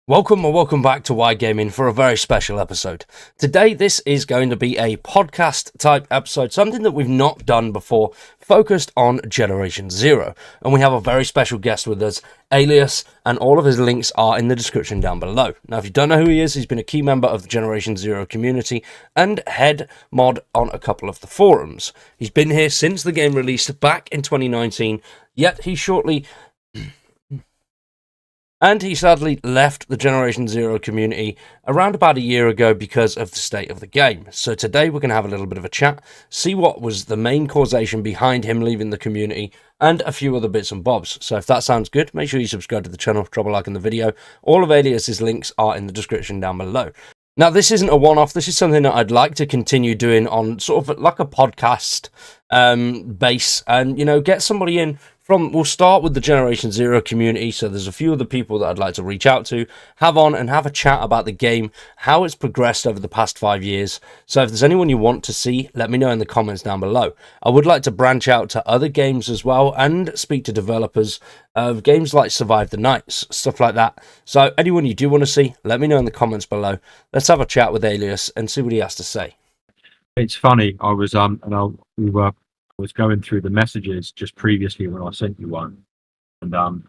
Welcome or welcome back to Why Gaming for a very special episode. Today, this is going to be a podcast type episode, something that we've not done before, focused on Generation Zero. And we have a very special guest with us, Alias, and all of his links are in the description down below. Now, if you don't know who he is, he's been a key member of the Generation Zero community and head mod on a couple of the forums. He's been here since the game released back in 2019, yet he sadly left the Generation Zero community around about a year ago because of the state of the game. So today we're going to have a little bit of a chat, see what was the main causation behind him leaving the community, and a few other bits and bobs. So if that sounds good, make sure you subscribe to the channel, drop a like in the video. All of Alias's links are in the description down below. Now, this isn't a one-off. This is something that I'd like to continue doing on sort of like a podcast base and, you know, get somebody in from, we'll start with the Generation Zero community. So there's a few other people that I'd like to reach out to, have on and have a chat about the game, how it's progressed over the past 5 years. So if there's anyone you want to see, let me know in the comments down below. I would like to branch out to other games as well and speak to developers of games like Survive the Nights, stuff like that. So anyone you do want to see, let me know in the comments below. Let's have a chat with Alias and see what he has to say. It's funny. I was going through the messages just previously when I sent you one, and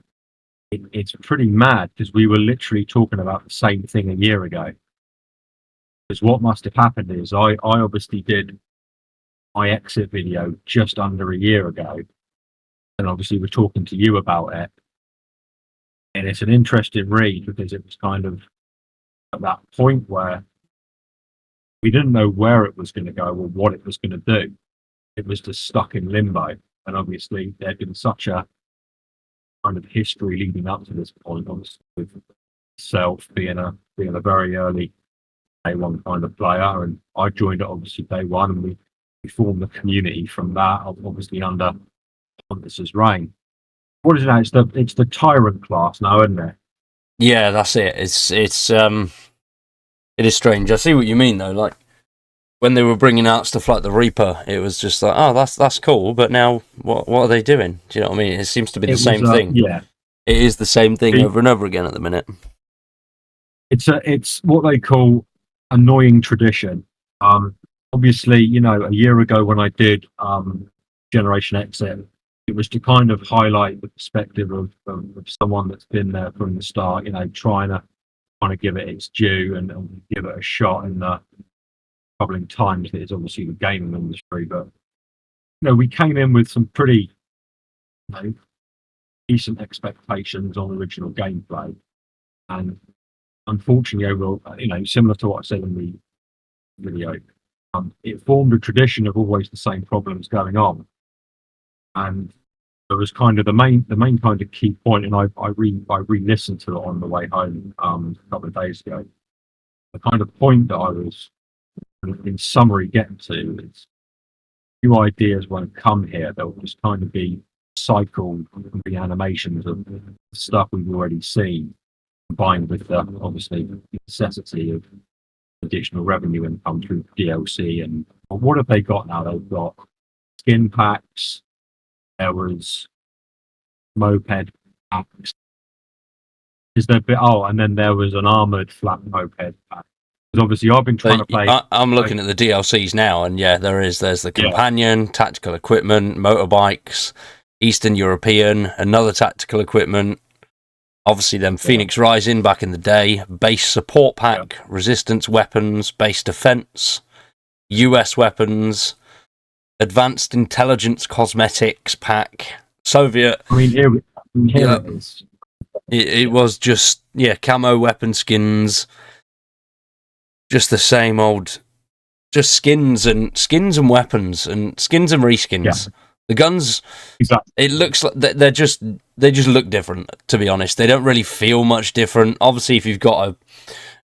it's pretty mad because we were literally talking about the same thing a year ago. Because what must have happened is I obviously did my exit video just under a year ago, and obviously we're talking to you about it, and it's an interesting read because it was kind of at that point where we didn't know where it was going to go or what it was going to do. It was just stuck in limbo, and obviously there'd been such a kind of history leading up to this point, obviously with self being a very early day one kind of player, and I joined it obviously day one, and we formed the community from that, obviously under Pontus's reign. What is it now? It's the tyrant class now, isn't it? Yeah, that's it. It is strange. I see what you mean though. Like when they were bringing out stuff like the Reaper, it was just like, oh, that's cool. But now, what are they doing? Do you know what I mean? It seems to be the same thing. Yeah, it is the same thing over and over again at the minute. It's what they call annoying tradition. Obviously, you know, a year ago when I did Generation Exit, it was to kind of highlight the perspective of someone that's been there from the start. You know, trying to give it its due and give it a shot in the troubling times that is obviously the gaming industry. But you know, we came in with some pretty decent expectations on original gameplay, and unfortunately, overall, you know, similar to what I said in the video, it formed a tradition of always the same problems going on, and it was kind of the main kind of key point. And I re-listened to it on the way home a couple of days ago. The kind of point that I was, in summary, getting to is new ideas won't come here. They'll just kind of be cycle reanimations of stuff we've already seen, combined with the obviously necessity of additional revenue income through DLC. And what have they got now? They've got skin packs. There was moped packs. Is there and then there was an armored flat moped pack. Because obviously I've been trying to play. I'm looking at the DLCs now, and yeah, there's the companion, tactical equipment, motorbikes, Eastern European, another tactical equipment. Obviously, then Phoenix Rising back in the day, base support pack, resistance weapons, base defense, US weapons, advanced intelligence cosmetics pack, Soviet. I mean, here it is. It was just camo weapon skins, just the same old, just skins and weapons and skins and reskins. Yeah. The guns, exactly. It looks like they just look different. To be honest, they don't really feel much different. Obviously, if you've got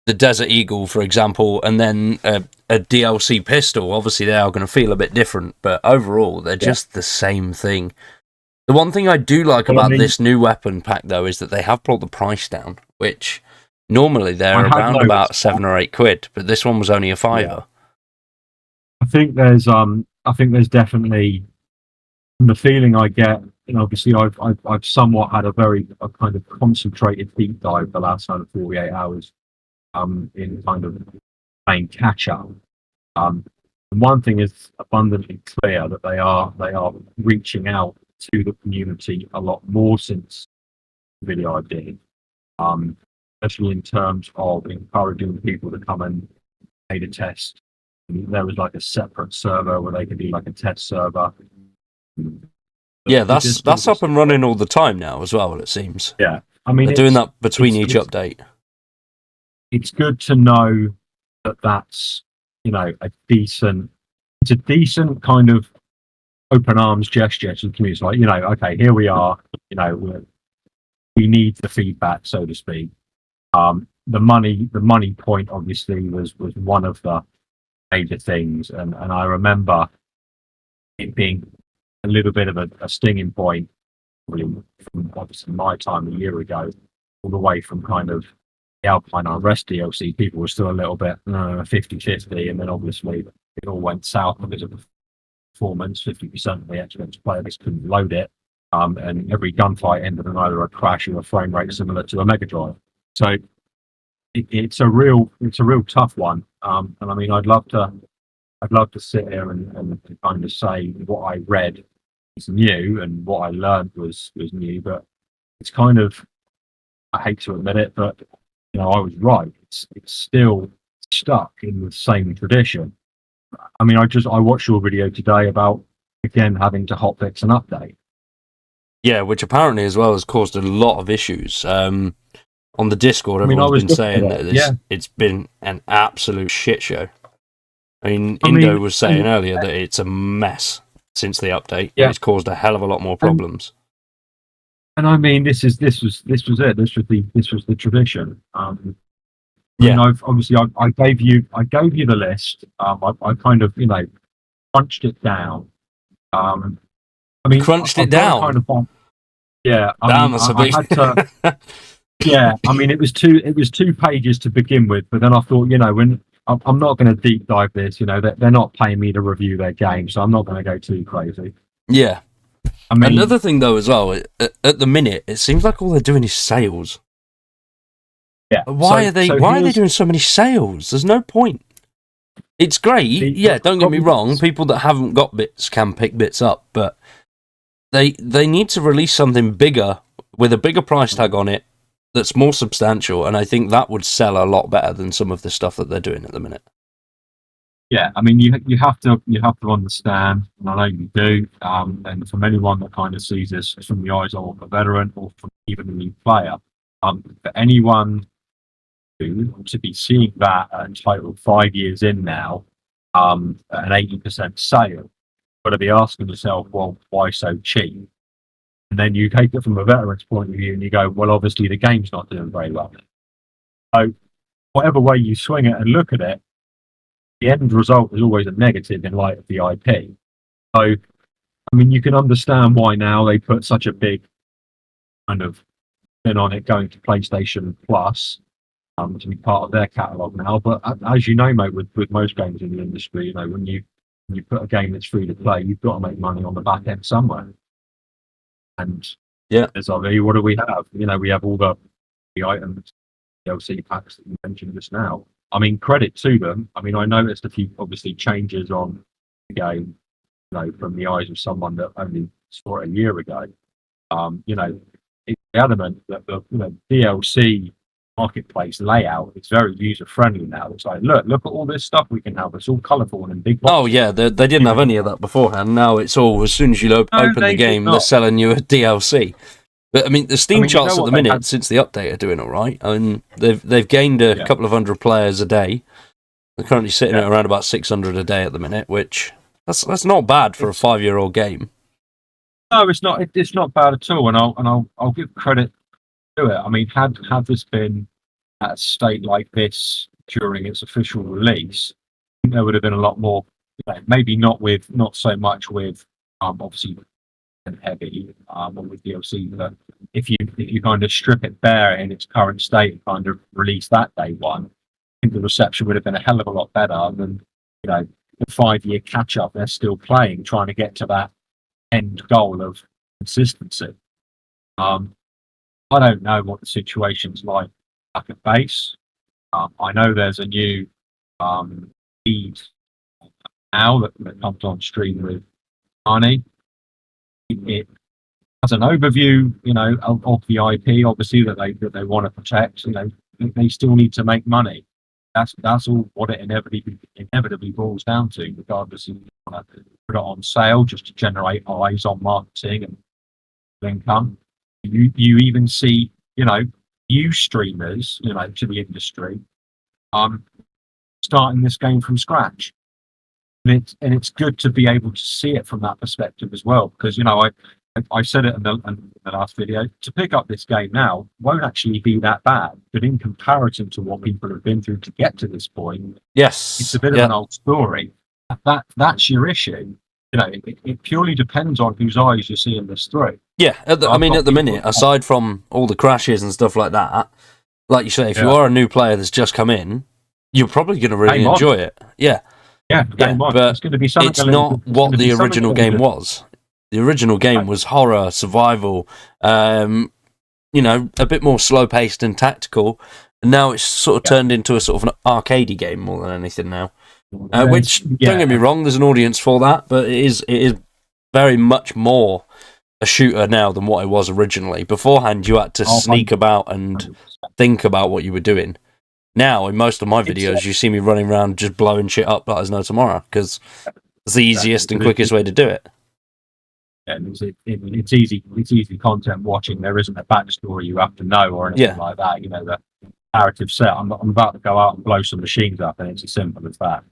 the Desert Eagle, for example, and then a DLC pistol, obviously they are going to feel a bit different. But overall, they're just the same thing. The one thing I do like about this new weapon pack, though, is that they have brought the price down, which normally they're around about £7 or £8, but this one was only a £5. Yeah. I think there's definitely the feeling I get and obviously I've somewhat had a kind of concentrated deep dive the last kind of 48 hours in kind of playing catch up. And one thing is abundantly clear that they are reaching out to the community a lot more since the video I did, especially in terms of encouraging people to come and play the test. There was like a separate server where they could do like a test server. Yeah, that's up and running all the time now as well. It seems. Yeah, I mean, they're doing that between each update. It's good to know that that's a decent. It's a decent kind of open arms gesture to the community. It's like, okay, here we are. We need the feedback, so to speak. The money point obviously was one of the major things, and I remember it being a little bit of a stinging point, probably from obviously my time a year ago, all the way from kind of the Alpine Unrest DLC. People were still a little bit 50-50, and then obviously it all went south because of the performance. 50% of the Xbox players couldn't load it, and every gunfight ended in either a crash or a frame rate similar to a Mega Drive. So it's a real tough one. And I mean, I'd love to sit here and kind of say what I read is new and what I learned was new, but it's kind of, I hate to admit it, but I was right. It's still stuck in the same tradition. I mean, I watched your video today about again having to hotfix an update. Yeah, which apparently as well has caused a lot of issues. On the Discord, everyone's been saying that it's been an absolute shit show. I mean, Indo was saying earlier that it's a mess since the update. Yeah. It's caused a hell of a lot more problems. And I mean, this was it. This was the tradition. I mean, I gave you the list. I kind of crunched it down. I mean, crunched it down. Kind of, yeah, I had to. Yeah, I mean, it was 2 pages to begin with, but then I thought, when I'm not going to deep dive this, they're not paying me to review their game, so I'm not going to go too crazy. Yeah. I mean, another thing though as well, at the minute, it seems like all they're doing is sales. Yeah. Why are they doing so many sales? There's no point. It's great. Don't get me wrong. People that haven't got bits can pick bits up, but they need to release something bigger with a bigger price tag on it that's more substantial, and I think that would sell a lot better than some of the stuff that they're doing at the minute. Yeah, I mean, you have to understand, and I know you do, and from anyone that kind of sees this from the eyes of a veteran or from even a new player, for anyone to be seeing that in total 5 years in now, at an 80% sale, got to be asking yourself, well, why so cheap? And then you take it from a veteran's point of view and you go, well, obviously the game's not doing very well. So whatever way you swing it and look at it, the end result is always a negative in light of the IP. So, I mean, you can understand why now they put such a big kind of spin on it going to PlayStation Plus to be part of their catalogue now. But as you know, mate, with most games in the industry, when you put a game that's free to play, you've got to make money on the back end somewhere. And as I mean, what do we have? We have all the items, DLC packs that you mentioned just now. I mean, credit to them. I mean, I noticed a few obviously changes on the game, from the eyes of someone that only saw it a year ago. It's adamant that the DLC marketplace layout is very user friendly now. It's like, look at all this stuff we can have. It's all colourful and in big boxes. Oh yeah, they didn't have any of that beforehand. Now it's all, as soon as you open the game, they're selling you a DLC. But I mean, the Steam charts at the minute since the update are doing all right. I mean, they've gained a couple of hundred players a day. They're currently sitting at around about 600 a day at the minute, which that's not bad for a 5-year-old game. No, it's not. It's not bad at all, and I'll give credit to it. I mean, had this been at a state like this during its official release, I think there would have been a lot more. Maybe not so much with obviously and heavy or with DLC, but if you kind of strip it bare in its current state and kind of release that day one, I think the reception would have been a hell of a lot better than the 5-year catch up they're still playing, trying to get to that end goal of consistency. I don't know what the situation's like back at base. I know there's a new feed now that comes on stream with Arnie. It has an overview, of the IP, obviously that they want to protect. They still need to make money. That's all what it inevitably boils down to, regardless if you want to put it on sale just to generate eyes on marketing and income. You even see, new streamers, to the industry, starting this game from scratch. And it's good to be able to see it from that perspective as well, because I said it in the last video. To pick up this game now won't actually be that bad, but in comparison to what people have been through to get to this point, Yes, it's a bit of an old story. That's your issue. It purely depends on whose eyes you're seeing this through. Yeah, at the minute, aside from all the crashes and stuff like that, like you say, if you are a new player that's just come in, you're probably going to really enjoy it. Yeah. Yeah, but it's going to be something. It's not what the original game was. The original game was horror, survival, a bit more slow-paced and tactical. And now it's sort of turned into a sort of an arcadey game more than anything now. Which, don't get me wrong, there's an audience for that, but it is very much more a shooter now than what it was originally. Beforehand, you had to sneak about and think about what you were doing. Now, in most of my videos, you see me running around just blowing shit up like there's no tomorrow, because it's the easiest and quickest way to do it. And it's easy content watching. There isn't a backstory you have to know or anything like that. The narrative set. I'm about to go out and blow some machines up, and it's as simple as that.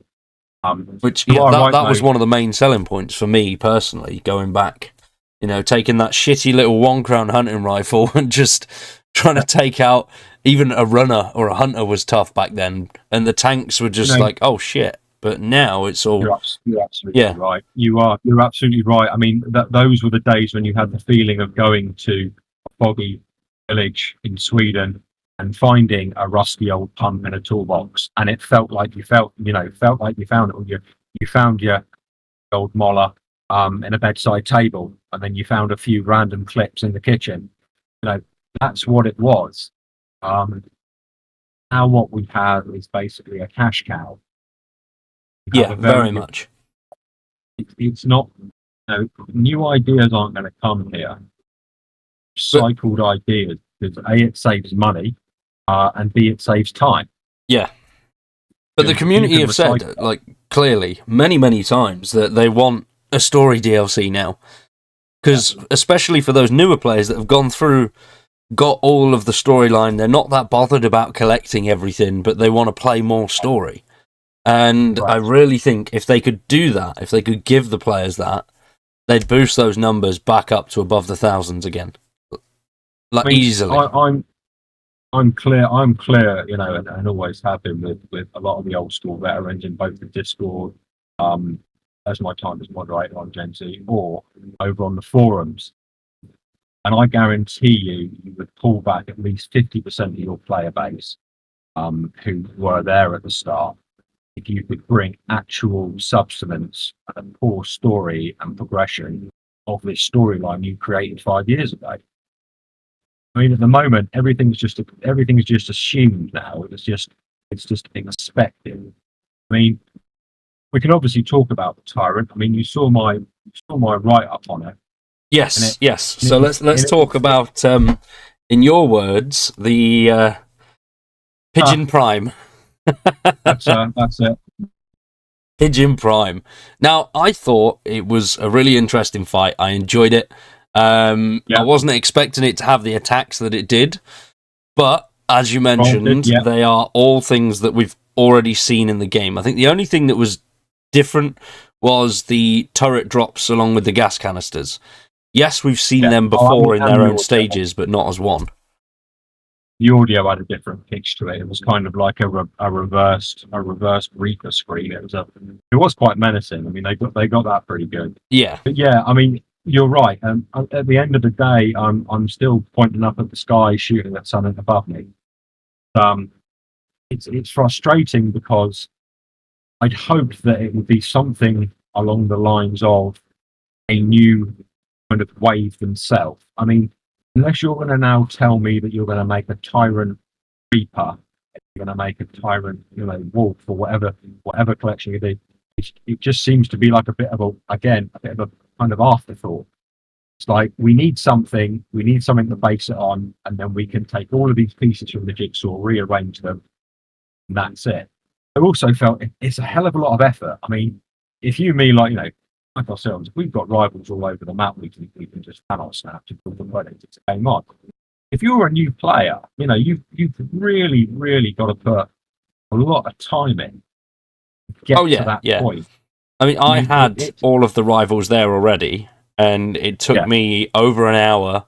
That was one of the main selling points for me personally, going back. Taking that shitty little £1 hunting rifle and just trying to take out even a runner or a hunter was tough back then, and the tanks were just like, oh shit. But now it's all. You're absolutely right. You're absolutely right. I mean, those were the days when you had the feeling of going to a foggy village in Sweden and finding a rusty old pump in a toolbox, and it felt like you found it. You found your old molar in a bedside table, and then you found a few random clips in the kitchen. That's what it was. Now what we have is basically a cash cow. Very much. It's not. New ideas aren't going to come here. Cycled ideas, because A, it saves money, and B, it saves time. Yeah. But the community have said, clearly, many, many times, that they want a story DLC now. Because, especially for those newer players that have gone through, got all of the storyline, they're not that bothered about collecting everything, but they want to play more story. And I really think if they could do that, if they could give the players that, they'd boost those numbers back up to above the thousands again. Easily. I'm clear, and always have been with a lot of the old school veterans in both the Discord, as my time as moderator on Gen Z, or over on the forums. And I guarantee you would pull back at least 50% of your player base, who were there at the start, if you could bring actual substance and core story and progression of this storyline you created 5 years ago. I mean, at the moment, everything's just assumed now. It's just expected. I mean, we can obviously talk about the Tyrant. I mean, you saw my write up on it. Yes. So let's talk about, in your words, the Pigeon Prime. That's it. Pigeon Prime. Now, I thought it was a really interesting fight. I enjoyed it. I wasn't expecting it to have the attacks that it did, but as you mentioned, they are all things that we've already seen in the game. I think the only thing that was different was the turret drops along with the gas canisters. Yes, we've seen them before in their own stages, but not as one. The audio had a different pitch to it. It was kind of like a reversed Reaper screen. It was quite menacing. I mean, they got that pretty good. Yeah. But yeah, I mean, you're right. At the end of the day, I'm still pointing up at the sky, shooting at something above me. It's frustrating because I'd hoped that it would be something along the lines of a new kind of wave themselves. I mean, unless you're going to now tell me that you're going to make a Tyrant Reaper, you're going to make a Tyrant, Wolf, or whatever collection you do, it just seems to be like a bit of a kind of afterthought. It's like we need something to base it on, and then we can take all of these pieces from the jigsaw, rearrange them, and that's it. I also felt it's a hell of a lot of effort. I mean, if like ourselves, we've got rivals all over the map. We can just cannot snap to build the product. It's a game on. If you're a new player, you've really, really got to put a lot of time in to get to that point. I mean, I had all of the rivals there already, and it took me over an hour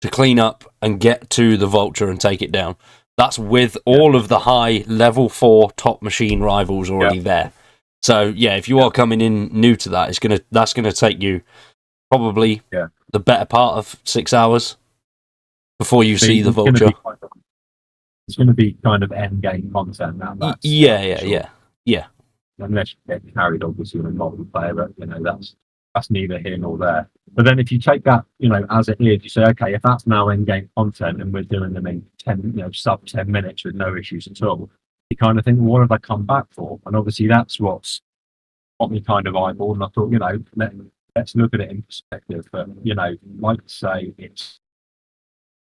to clean up and get to the Vulture and take it down. That's with all of the high level 4 top machine rivals already there. So if you are coming in new to that, that's gonna take you probably the better part of 6 hours before you see the Vulture. It's going to be kind of endgame content now. Yeah. Unless you get carried, obviously, in a multiplayer, but that's neither here nor there. But then if you take that, as it is, you say, okay, if that's now endgame content and we're doing them in 10, sub 10 minutes with no issues at all, you kind of think, well, what have I come back for? And obviously that's what's got me kind of eyeball. And I thought, let's look at it in perspective. But, like I say,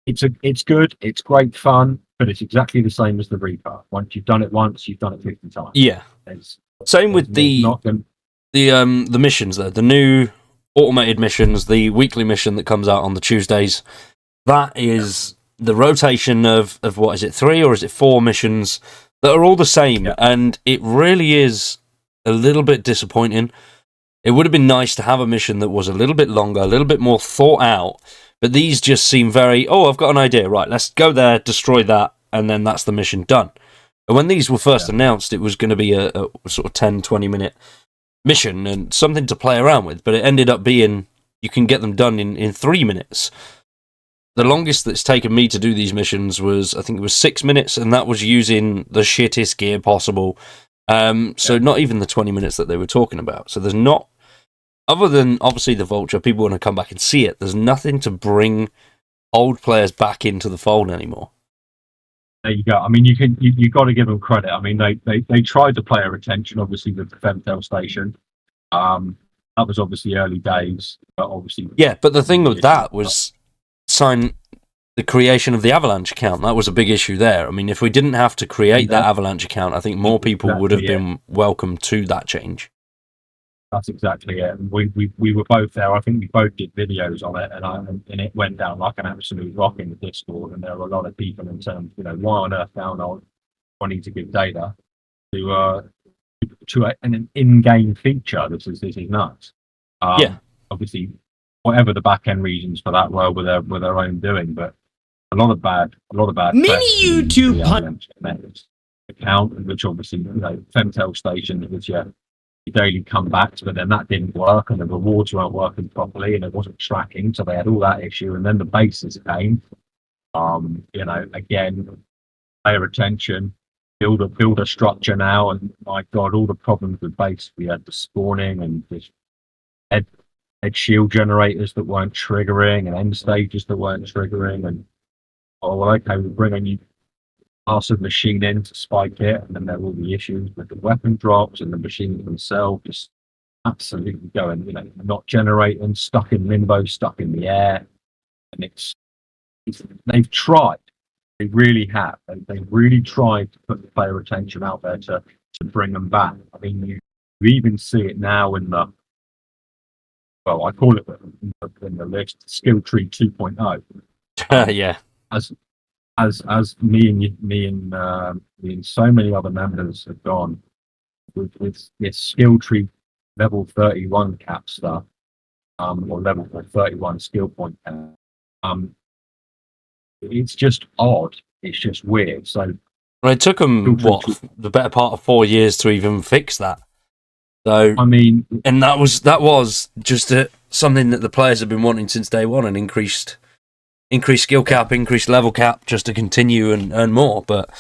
it's good, it's great fun, but it's exactly the same as the Reaper. Once you've done it once, you've done it 50 times. Yeah. Same with the missions there, the new automated missions, the weekly mission that comes out on the Tuesdays. That is the rotation of what is it, 3 or is it 4 missions that are all the same, and it really is a little bit disappointing. It would have been nice to have a mission that was a little bit longer, a little bit more thought out, but these just seem very, I've got an idea, right, let's go there, destroy that, and then that's the mission done. And when these were first announced, it was going to be a sort of 10, 20-minute mission and something to play around with, but it ended up being you can get them done in 3 minutes. The longest that's taken me to do these missions was, I think it was 6 minutes, and that was using the shittest gear possible. So not even the 20 minutes that they were talking about. So there's not, other than obviously the Vulture, people want to come back and see it, there's nothing to bring old players back into the fold anymore. There you go. I mean, you got to give them credit. I mean, they tried to player retention, obviously, with the Femtail station. That was obviously early days, but obviously... Yeah, but the thing with that was sign the creation of the Avalanche account. That was a big issue there. I mean, if we didn't have to create that Avalanche account, I think more people would have been welcome to that change. That's exactly it. We were both there. I think we both did videos on it, and it went down like an absolute rock in the Discord. And there were a lot of people in terms, why on earth down on wanting to give data to an in-game feature. This is nuts. Obviously, whatever the back end reasons for that were with their own doing, but a lot of bad mini YouTube account, which obviously Femtail Station, which daily comebacks, but then that didn't work, and the rewards weren't working properly, and it wasn't tracking, so they had all that issue. And then the bases came, again, player retention, build a structure now, and my god, all the problems with base. We had the spawning and this head shield generators that weren't triggering, and end stages that weren't triggering, and okay, we'll bring a new class of machine in to spike it, and then there will be issues with the weapon drops and the machines themselves just absolutely going, not generating, stuck in limbo, stuck in the air. And they've tried, they really have, they really tried to put the player retention out there to bring them back. I mean, you even see it now in the, I call it in the list, skill tree 2.0. Yeah. As me and so many other members have gone with this skill tree level 31 cap stuff, or level 31 skill point cap. It's just odd. It's just weird. So it took them the better part of 4 years to even fix that. So I mean, and that was just something that the players have been wanting since day one, and increased skill cap, increased level cap, just to continue and earn more. But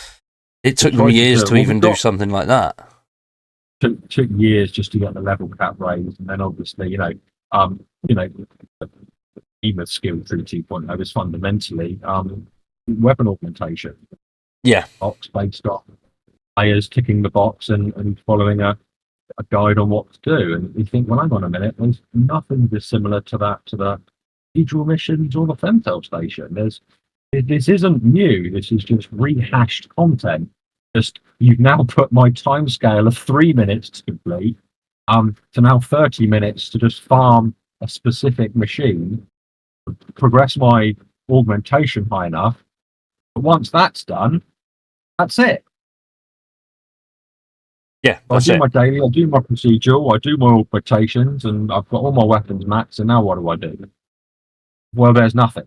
it took them years to even do something like that. Took years just to get the level cap raised, and then obviously, of skill through 2.0 is fundamentally weapon augmentation. Yeah. Box based on players ticking the box and following a guide on what to do. And you think, well, hang on a minute, there's nothing dissimilar to that, to the cathedral missions or the Femtel station. This isn't new. This is just rehashed content. Just you've now put my time scale of 3 minutes to complete to now 30 minutes to just farm a specific machine, progress my augmentation high enough. But once that's done, that's it. Yeah, I that's do it. my daily, I do my procedural, I do my augmentations, and I've got all my weapons maxed, and now what do? Well, there's nothing.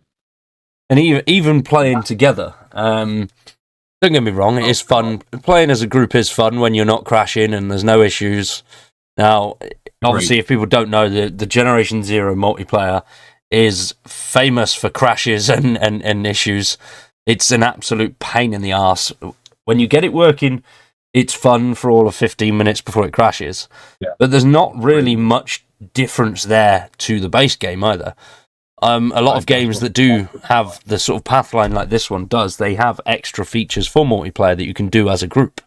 And even playing together, don't get me wrong, it is fun. Playing as a group is fun when you're not crashing and there's no issues. Now, obviously, if people don't know, the Generation Zero multiplayer is famous for crashes and issues. It's an absolute pain in the arse. When you get it working, it's fun for all of 15 minutes before it crashes. Yeah. But there's not really much difference there to the base game either. A lot of games that do have the sort of pathline like this one does, they have extra features for multiplayer that you can do as a group.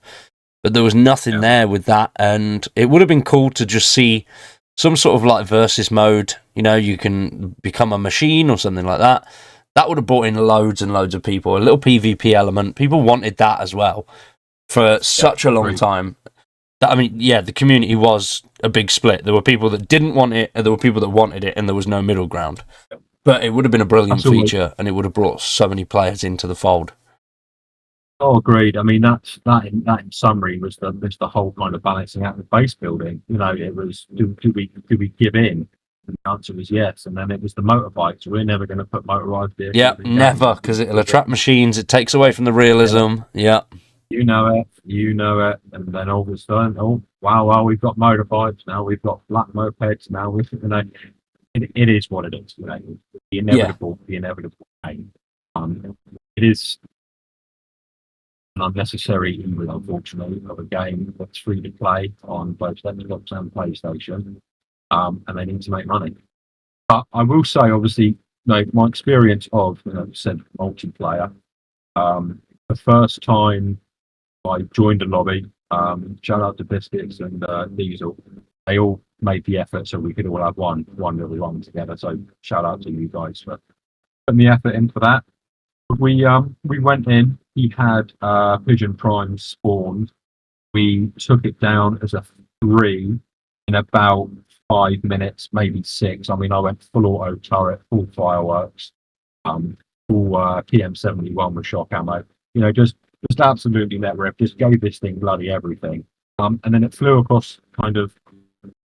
But there was nothing there with that, and it would have been cool to just see some sort of like versus mode. You know, you can become a machine or something like that. That would have brought in loads and loads of people. A little PvP element. People wanted that as well for such a long time. I mean, yeah, the community was a big split. There were people that didn't want it, and there were people that wanted it, and there was no middle ground. But it would have been a brilliant feature, and it would have brought so many players into the fold. Oh, agreed. I mean, that in summary was the whole kind of balancing out the base building. You know, it was do we give in? And the answer was yes. And then it was the motorbikes. We're never going to put motorized vehicles. Yeah, never, because it'll attract machines. It takes away from the realism. Yeah. You know it. And then all of a sudden, oh wow, we've got motorbikes now. We've got black mopeds now. It is what it is. You know, the inevitable pain. It is an unnecessary evil, unfortunately, of a game that's free to play on both Xbox and PlayStation, and they need to make money. But I will say, obviously, my experience of said multiplayer, the first time I joined a lobby, shout out to Biscuits and Diesel, they all made the effort so we could all have one little run together. So shout out to you guys for putting the effort in for that. We went in. He had Pigeon Prime spawned. We took it down as a 3 in about 5 minutes, maybe 6. I mean, I went full auto turret, full fireworks, full PM71 with shock ammo. You know, just absolutely net rip. Just gave this thing bloody everything. And then it flew across kind of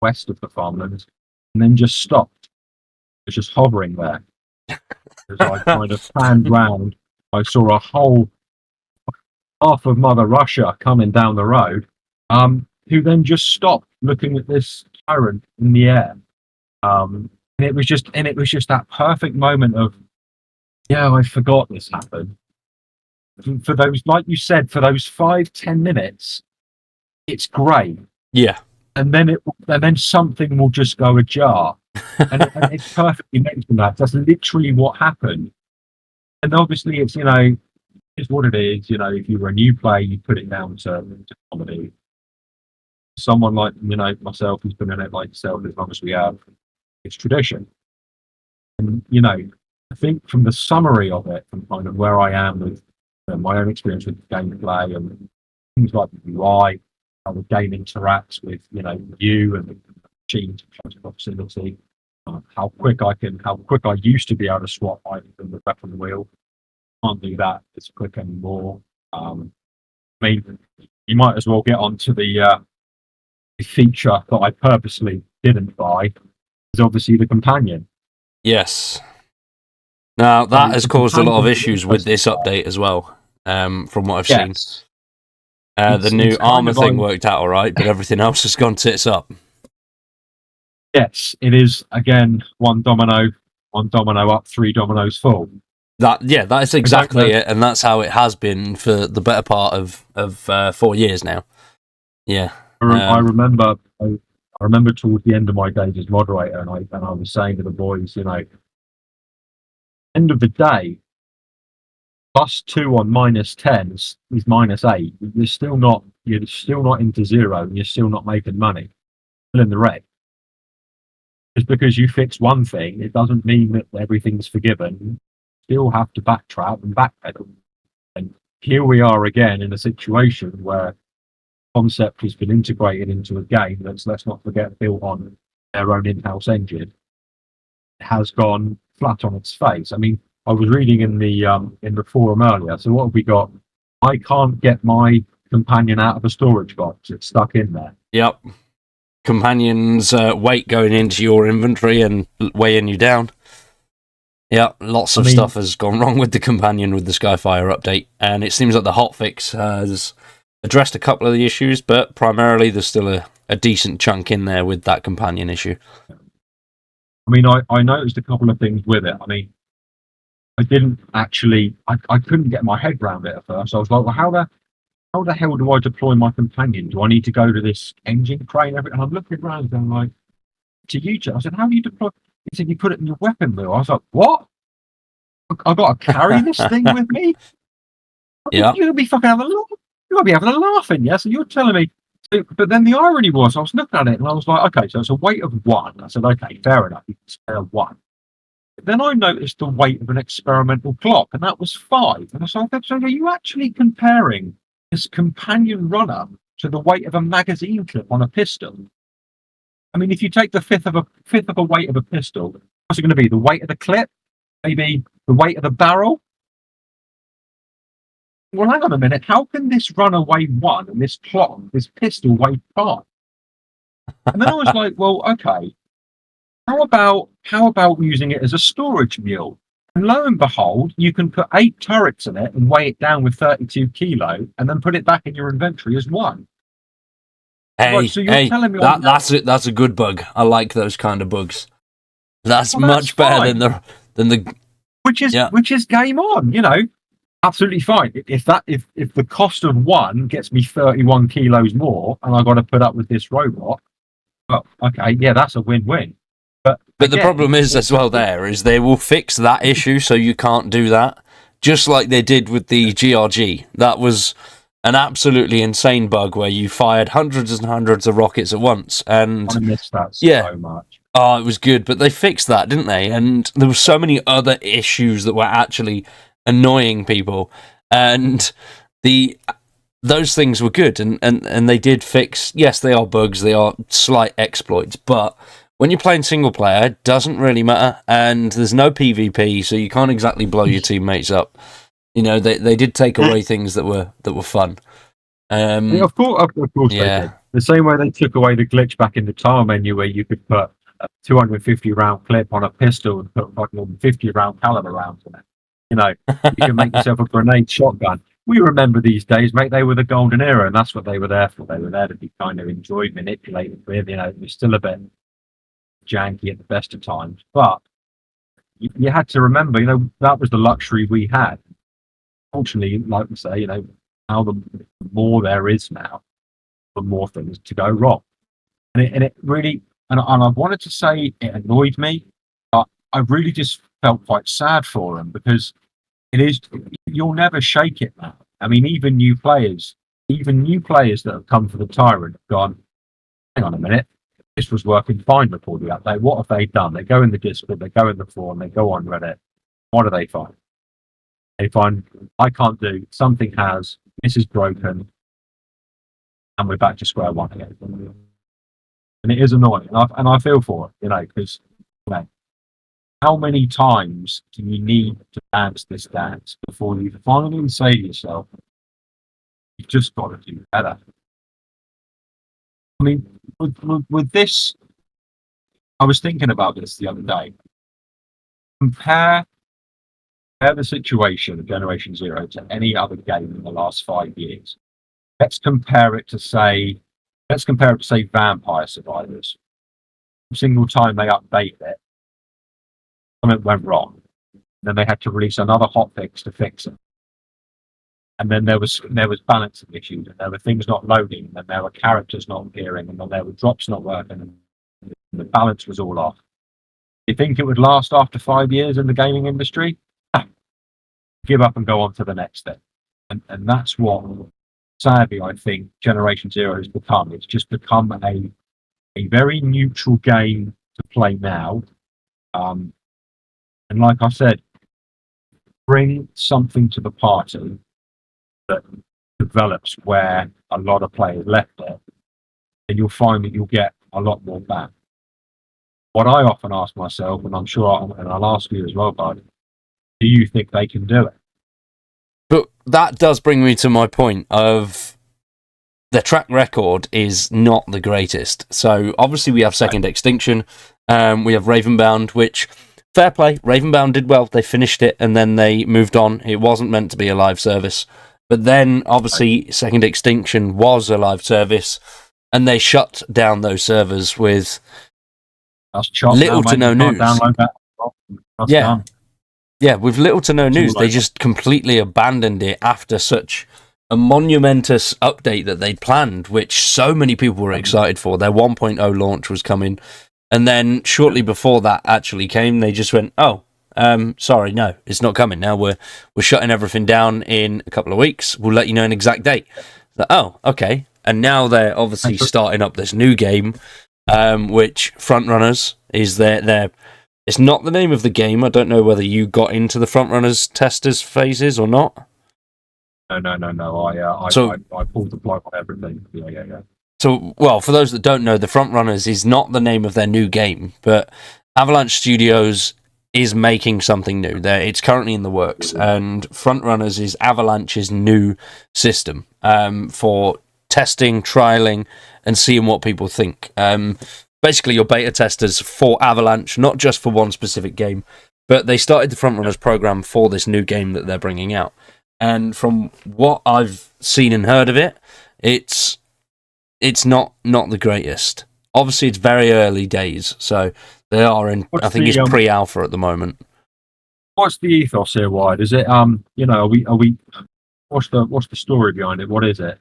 west of the farmlands, and then just stopped. It was just hovering there. As I kind of panned round, I saw a whole half of Mother Russia coming down the road, who then just stopped looking at this tyrant in the air. And it was just that perfect moment of, yeah, I forgot this happened. For those, like you said, for those 5-10 minutes, it's great. Yeah. And then something will just go ajar. And it's perfectly mentioned that. That's literally what happened. And obviously, it's, you know, it's what it is. You know, if you were a new player, you put it down to comedy. Someone like, you know, myself, who's been in it like yourself as long as we have, it's tradition. And, you know, I think from the summary of it, from kind of where I am with my own experience with gameplay and things like the UI, how the game interacts with, you know, you and the machine proximity, how quick I used to be able to swap items in the weapon wheel. Can't do that as quick anymore. I mean, you might as well get onto the feature that I purposely didn't buy, is obviously the companion. Yes. Now, that has caused a lot of issues with this update as well, from what I've seen. The new armor thing worked out all right, but everything else has gone tits up. Yes, it is, again, one domino up, 3 dominoes full. That is exactly it, and that's how it has been for the better part of 4 years now. Yeah. I remember towards the end of my days as moderator, and I was saying to the boys, you know, End of the day, +2 on -10 is -8. You're still not into zero, and you're still not making money. Still in the red. Just because you fix one thing, it doesn't mean that everything's forgiven. You still have to backtrack and backpedal. And here we are again in a situation where concept has been integrated into a game that's, let's not forget, built on their own in-house engine. It has gone flat on its face. I mean, I was reading in the forum earlier. So what have we got? I can't get my companion out of a storage box. It's stuck in there. Yep. Companions' weight going into your inventory and weighing you down. Yeah, lots of stuff has gone wrong with the companion with the Skyfire update, and it seems like the hotfix has addressed a couple of the issues, but primarily there's still a decent chunk in there with that companion issue. I mean, I noticed a couple of things with it. I mean, I didn't actually, I couldn't get my head around it at first. I was like, well, how the hell do I deploy my companion? Do I need to go to this engine crane? And I'm looking around and I'm like, to YouTube, I said, how do you deploy? He said, you put it in your weapon wheel. I was like, what? I've got to carry this thing with me? Yeah. You'll be fucking having a laugh. You'll be having a laugh in, yeah? So you're telling me. But then the irony was, I was looking at it and I was like, okay, so it's a weight of 1. I said, okay, fair enough. You can spare 1. But then I noticed the weight of an experimental clock, and that was 5. And I was like, so are you actually comparing this companion runner to the weight of a magazine clip on a pistol? I mean, if you take the fifth of a weight of a pistol, what's it going to be? The weight of the clip? Maybe the weight of the barrel? Well, hang on a minute. How can this runner weigh 1 and this clock, this pistol, weigh 5? And then I was like, well, okay. How about using it as a storage mule? And lo and behold, you can put 8 turrets in it and weigh it down with 32 kilo, and then put it back in your inventory as 1. Hey, right, so you're telling me that's a good bug. I like those kind of bugs. That's much better than the which is game on. You know, absolutely fine. If the cost of 1 gets me 31 kilos more, and I've got to put up with this robot, well, okay, yeah, that's a win-win. But again, the problem is as well is they will fix that issue so you can't do that, just like they did with the GRG. That was an absolutely insane bug where you fired hundreds and hundreds of rockets at once, and I missed that so much. Oh, it was good, but they fixed that, didn't they? And there were so many other issues that were actually annoying people, and those things were good, and they did fix. Yes, they are bugs, they are slight exploits, but when you're playing single player, it doesn't really matter, and there's no PvP, so you can't exactly blow your teammates up. You know, they did take away things that were fun. Yeah, of course, yeah. They did. The same way they took away the glitch back in the tile menu where you could put a 250 round clip on a pistol and put fucking 50 round caliber rounds in it. You know, you can make yourself a grenade shotgun. We remember these days, mate. They were the golden era, and that's what they were there for. They were there to be kind of enjoyed, manipulated with. You know, it was still a bit janky at the best of times, but you had to remember, you know, that was the luxury we had. Fortunately, like we say, you know, now the more there is now, the more things to go wrong. And it really, and I wanted to say it annoyed me, but I really just felt quite sad for them, because you'll never shake it now. I mean, even new players that have come for the Tyrant have gone, hang on a minute, this was working fine before the update. What have they done? They go in the Discord, they go in the forum, they go on Reddit. What do they find? They find, I can't do, something has, this is broken, and we're back to square one again. And it is annoying, and I feel for it, you know, because, you know, how many times do you need to dance this dance before you finally say to yourself, you've just got to do better? I mean, with this, I was thinking about this the other day. Compare the situation of Generation Zero to any other game in the last 5 years. Let's compare it to say Vampire Survivors. Every single time they update it, something went wrong. Then they had to release another hotfix to fix it. And then there was balancing issues, and there were things not loading, and there were characters not appearing, and then there were drops not working, and the balance was all off. You think it would last after 5 years in the gaming industry? Give up and go on to the next thing. And that's what, sadly, I think Generation Zero has become. It's just become a very neutral game to play now. And like I said, bring something to the party that develops where a lot of players left it, and you'll find that you'll get a lot more back. What I often ask myself, and I'm sure I'll ask you as well, Bud, do you think they can do it? But that does bring me to my point of the track record is not the greatest. So obviously we have Second Extinction, we have Ravenbound, which, fair play, Ravenbound did well. They finished it and then they moved on. It wasn't meant to be a live service. But then obviously Second Extinction was a live service and they shut down those servers with little to no news. Yeah. Yeah, with little to no news, they just completely abandoned it after such a monumentous update that they'd planned, which so many people were excited for. Their 1.0 launch was coming. And then shortly before that actually came, they just went, oh, sorry, no, it's not coming now. We're shutting everything down in a couple of weeks. We'll let you know an exact date. So, oh, okay. And now they're obviously starting up this new game, which Frontrunners is their it's not the name of the game. I don't know whether you got into the Frontrunners testers phases or not. No. I pulled the plug on everything. Yeah. So, well, for those that don't know, the Frontrunners is not the name of their new game, but Avalanche Studios is making something new. It's currently in the works, and Frontrunners is Avalanche's new system for testing, trialing, and seeing what people think. Basically, your beta testers for Avalanche, not just for one specific game, but they started the Frontrunners program for this new game that they're bringing out. And from what I've seen and heard of it, it's not the greatest. Obviously, it's very early days, so they are in. I think it's pre-alpha at the moment. What's the ethos here, Wide? Is it are we? What's the story behind it? What is it?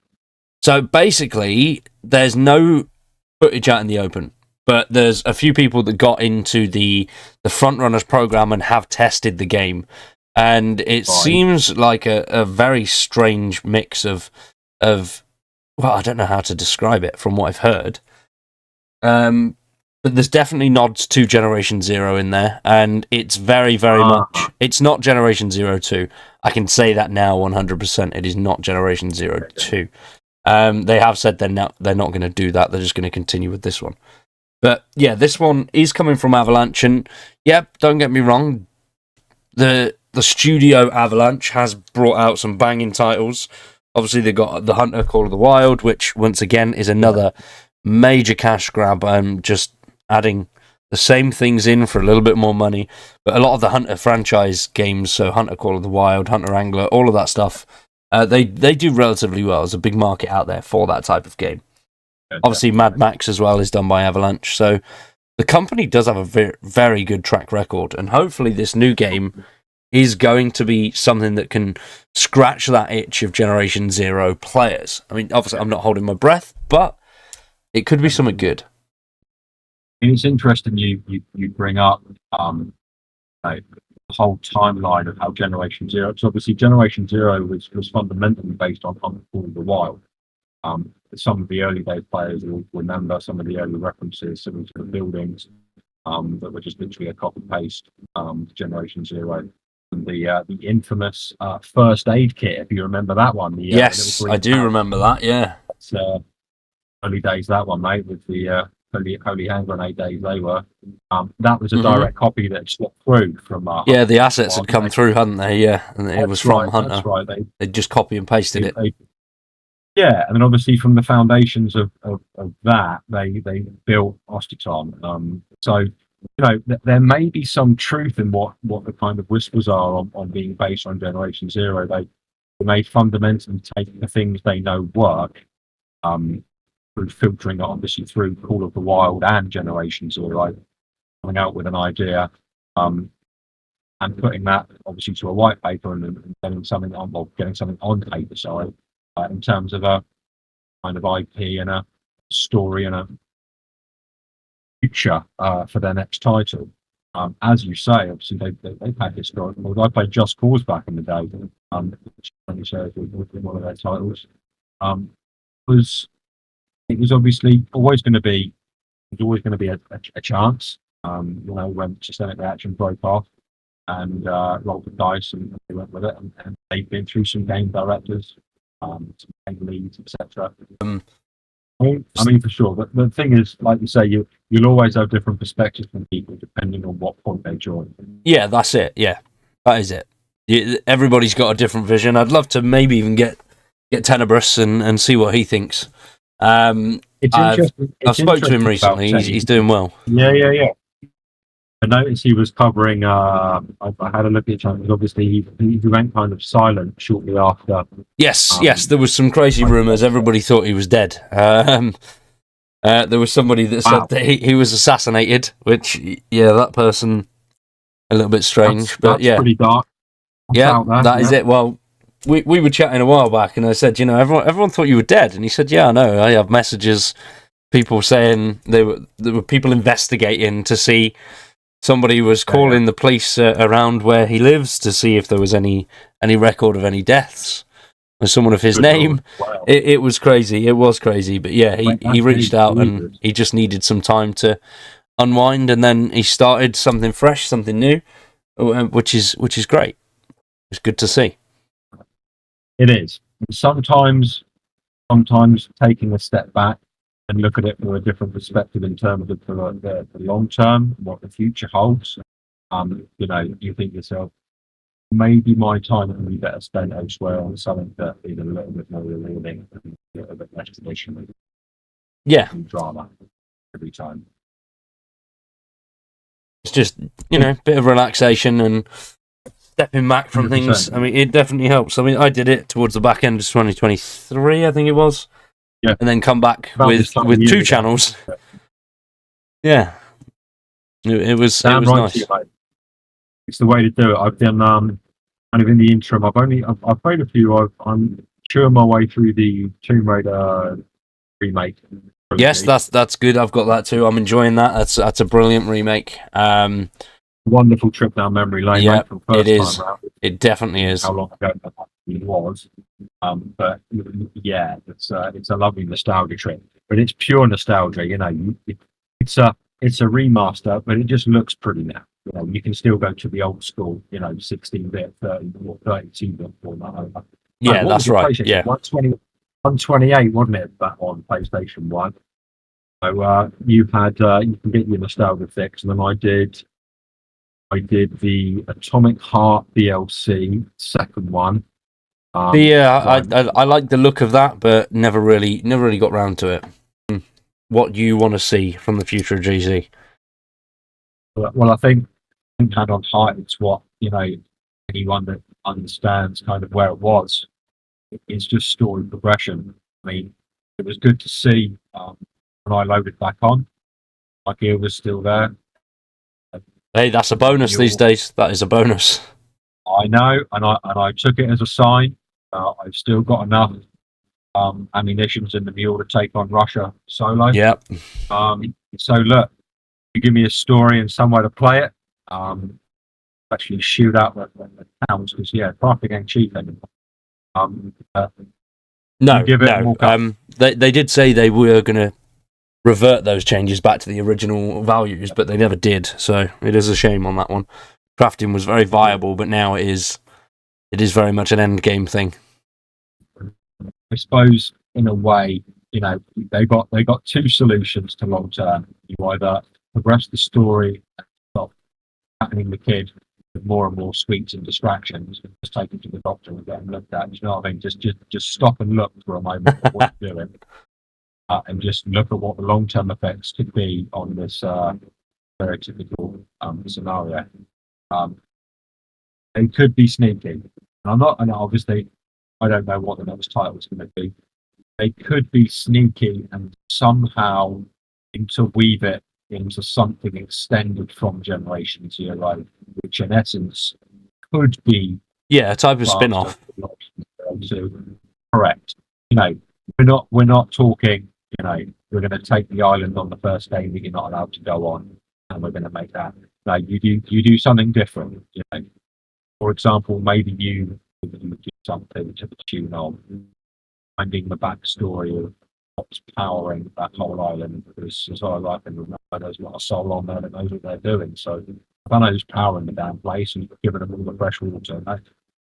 So basically, there's no footage out in the open. But there's a few people that got into the Frontrunners program and have tested the game. And it seems like a very strange mix of well, I don't know how to describe it from what I've heard. But there's definitely nods to Generation Zero in there. And it's very, very much... It's not Generation Zero 2. I can say that now 100%. It is not Generation Zero 2. They have said they're not going to do that. They're just going to continue with this one. But yeah, this one is coming from Avalanche, and yeah, don't get me wrong, the studio Avalanche has brought out some banging titles. Obviously, they got the Hunter Call of the Wild, which once again is another major cash grab. Just adding the same things in for a little bit more money. But a lot of the Hunter franchise games, so Hunter Call of the Wild, Hunter Angler, all of that stuff, they do relatively well. There's a big market out there for that type of game. Obviously, Mad Max as well is done by Avalanche, so the company does have a very, very good track record, and hopefully this new game is going to be something that can scratch that itch of Generation Zero players. I mean, obviously, I'm not holding my breath, but it could be something good. And it's interesting you bring up the whole timeline of how Generation Zero. So obviously, Generation Zero was fundamentally based on Call of the Wild. Some of the early day players will remember some of the early references, some of the buildings that were just literally a copy paste to Generation Zero. And the infamous first aid kit, if you remember that one. Yes, I do remember that. Yeah, it's early days that one, mate, with the holy hand grenade days they were. That was a direct copy that swapped through from. Yeah, the assets had come through, hadn't they? Yeah, and it was from Hunter. That's right. They just copy and pasted it. Yeah, and then obviously from the foundations of that, they built Ostiton. So there may be some truth in what the kind of whispers are on being based on Generation Zero. They may fundamentally take the things they know work, through filtering it obviously through Call of the Wild and Generation Zero, coming out with an idea, and putting that obviously to a white paper and getting something on paper. Sorry. In terms of a kind of IP and a story and a future for their next title. As you say, obviously they've had historical. I played Just Cause back in the day, which only shows one of their titles. Was it was obviously always going to be a chance. When systemic reaction broke off and rolled the dice and they went with it, and they've been through some game directors, some game leads, etc. I mean, for sure. But the thing is, like you say, you'll always have different perspectives from people depending on what point they join. Yeah, that's it. Yeah, that is it. Everybody's got a different vision. I'd love to maybe even get Tenebris and see what he thinks. It's interesting. I've spoken to him recently. He's doing well. Yeah. I noticed he was covering. I had a look at it. Obviously, he went kind of silent shortly after. Yes. There was some crazy rumours. Everybody thought he was dead. There was somebody that said that he was assassinated, which, yeah, that person, a little bit strange. That's yeah, pretty dark. That is it. Well, we were chatting a while back, and I said, everyone thought you were dead, and he said, yeah, I know. I have messages, people saying there were people investigating to see. Somebody was calling the police around where he lives to see if there was any record of any deaths or someone of his name. Wow. It was crazy. It was crazy. But yeah, he reached out and he just needed some time to unwind, and then he started something fresh, something new, which is great. It's good to see. It is. Sometimes taking a step back and look at it from a different perspective in terms of the long term, what the future holds. You think to yourself, maybe my time would be better spent elsewhere on something that is a little bit more rewarding and a little bit less traditional. Yeah. Drama every time. It's just, bit of relaxation and stepping back from 100%. Things. I mean, it definitely helps. I mean, I did it towards the back end of 2023, I think it was. Yeah. And then come back with two channels. Yeah. It was nice. It's the way to do it. I've done kind of in the interim. I've played a few. I'm chewing my way through the Tomb Raider remake. Yes, that's good. I've got that too. I'm enjoying that. That's a brilliant remake. Wonderful trip down memory lane. Yeah, it is. Time around. It definitely is. How long ago that was? But yeah, it's a lovely nostalgia trip. But it's pure nostalgia. It's a remaster, but it just looks pretty now. You can still go to the old school, 16-bit, 30 or 32-bit format. Yeah, that's right. Yeah, 128, wasn't it? Back on PlayStation 1. So you can get your nostalgia fix, and then I did the Atomic Heart DLC, second one. I like the look of that, but never really got round to it. What you want to see from the future of GZ? Well, I think Hand on Heart, it's what anyone that understands kind of where it was. It's just story progression. I mean, it was good to see when I loaded back on. My gear was still there. Hey, that's a bonus these days. That is a bonus. I know, and I took it as a sign. I've still got enough ammunitions in the mule to take on Russia solo. Yep. So look, you give me a story and somewhere to play it. Actually shoot out the towns because crafting ain't cheap anymore. No. They did say they were going to revert those changes back to the original values, but they never did. So it is a shame on that one. Crafting was very viable, but now it is very much an end game thing. I suppose in a way, they got two solutions to long term. You either progress the story and stop patterning the kid with more and more sweets and distractions, and just take him to the doctor and get him looked at. You know what I mean? Just stop and look for a moment at what you're doing, and just look at what the long term effects could be on this very typical scenario. They could be sneaky. And obviously I don't know what the next title is going to be. They could be sneaky and somehow interweave it into something extended from Generation Zero, which in essence could be a type of spin-off. Correct. We're not talking. We're going to take the island on the first day that you're not allowed to go on, and we're going to make that Like you do something different. You know, for example, maybe you do something to the tune of finding the backstory of what's powering that whole island. Because as far as I can remember, there's not a soul on there that knows what they're doing. So I don't know who's powering the damn place and giving them all the fresh water.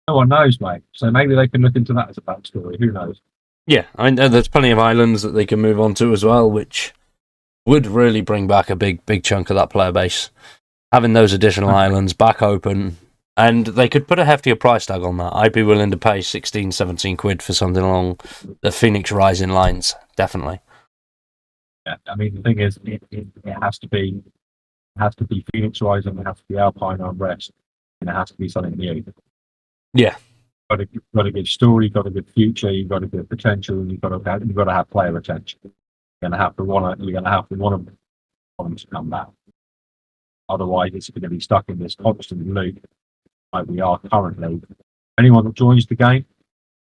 No one knows, mate. So maybe they can look into that as a backstory. Who knows? Yeah, I mean, there's plenty of islands that they can move on to as well, which would really bring back a big chunk of that player base. Having those additional islands back open, and they could put a heftier price tag on that. I'd be willing to pay 16, 17 quid for something along the Phoenix Rising lines, definitely. Yeah, I mean, the thing is, it has to be Phoenix Rising, it has to be Alpine Unrest, and it has to be something new. Yeah. Got a good story, got a good future, you've got a good potential, and you've got to have player attention. You're gonna have to want them to come back. Otherwise, it's going to be stuck in this constant loop like we are currently. Anyone that joins the game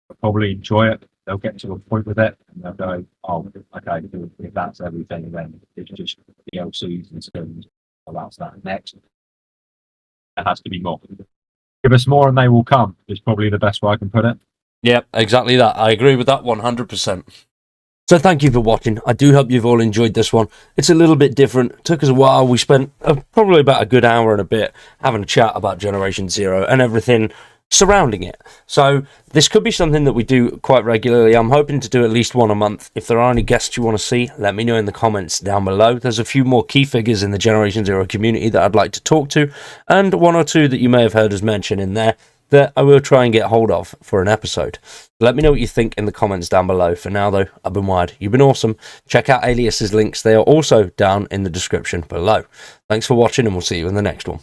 will probably enjoy it. They'll get to a point with it and they'll go, "Oh, okay, if that's everything, then it's just DLCs and skins. Well, that's that. Next, there has to be more. Give us more, and they will come." Is probably the best way I can put it. Yep, exactly that. I agree with that 100%. So thank you for watching. I do hope you've all enjoyed this one. It's a little bit different. It took us a while. We spent probably about a good hour and a bit having a chat about Generation Zero and everything surrounding it. So this could be something that we do quite regularly. I'm hoping to do at least one a month. If there are any guests you want to see, let me know in the comments down below. There's a few more key figures in the Generation Zero community that I'd like to talk to, and one or two that you may have heard us mention in there that I will try and get hold of for an episode. Let me know what you think in the comments down below. For now, though, I've been Wired. You've been awesome. Check out Alias's links. They are also down in the description below. Thanks for watching, and we'll see you in the next one.